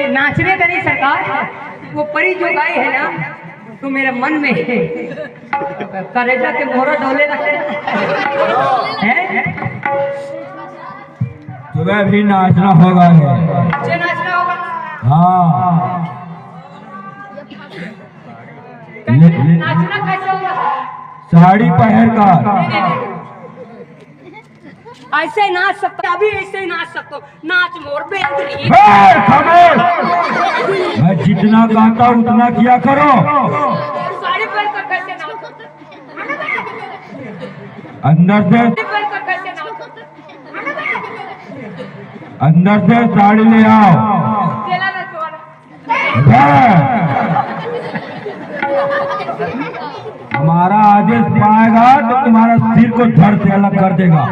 नाचने का नहीं सरकार, वो परी जो गाई है ना तो मेरे मन में है करेजा के मोहरा डोले रखे है। तुम्हें भी नाचना होगा मुझे नाचना होगा। हाँ नाचना कैसे होगा? साड़ी पहन कर ऐसे ही नाच सकते, अभी ऐसे ही नाच सकते हो। नाच मोर बेंदरी। मैं जितना गाता उतना किया करो। साड़ी पहन कर कैसे नाचो? अंदर से पहन कर कैसे नाचो? अंदर से साड़ी ले आओ। चला ना तुम्हारा। हमारा आदेश पाएगा तो तुम्हारा सिर को धड़ से अलग कर देगा।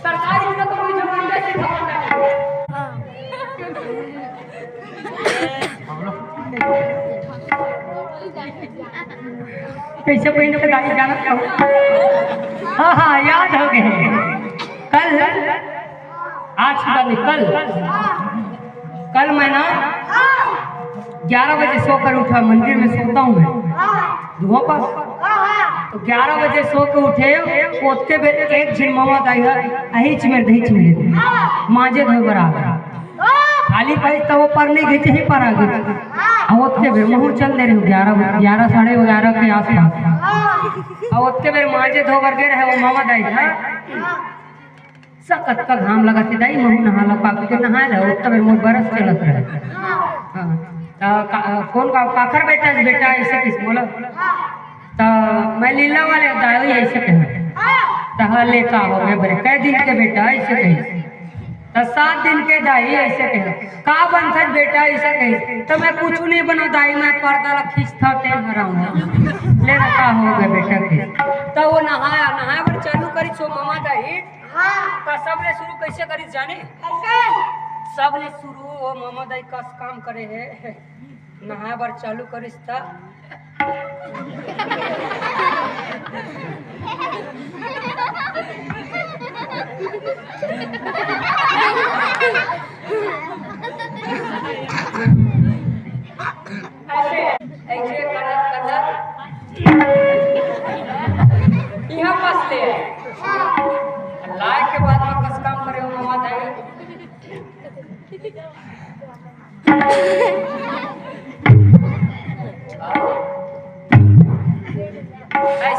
सरकारी तो कोई जमाना से कैसे पहन के गाड़ी जाना था। हाँ हाँ याद हो गए। कल आज कल मैं ना 11 बजे सोकर उठा। मंदिर में सोता हूँ मैं धुआं पर। तो 11 बजे सो के उठे ओतके बेर एक झिन ममत आई है अहिच में दहिच में माजे धोए बराबर खाली पाई तो वो पर नहीं गई ही पर आ गई। ओतके बेर महू चल दे रहे 11 साढ़े 11 के आसपास। ओतके बेर माजे धो बर गए रहे वो ममत आई है सकत का घाम लगा थी दाई महू नहा लो पापी के नहा लो ओतके बेर मोर बरस चलत रहे। हाँ कौन का काखर बेटा ऐसे किस बोला तो मैं लीला वाले दाई ऐसे कह लेका हो गए बड़े कै दिन के बेटा ऐसे कही तो 7 दिन के दाई ऐसे कह का बनता बेटा ऐसे कही तो मैं कुछ नहीं बना दाई मैं पर्दा खींचता टेम हराऊंगा ले रखा हो गए बेटा के। तो वो नहाया पर चालू करी सो मामा दाई। तो सबने शुरू कैसे करी जाने सबने शुरू वो मामा दाई का काम करे है नहाया बार चालू करिस था ऐसे कलर यहाँ पास ले लाए के बाद में कस काम करे मामा दाई।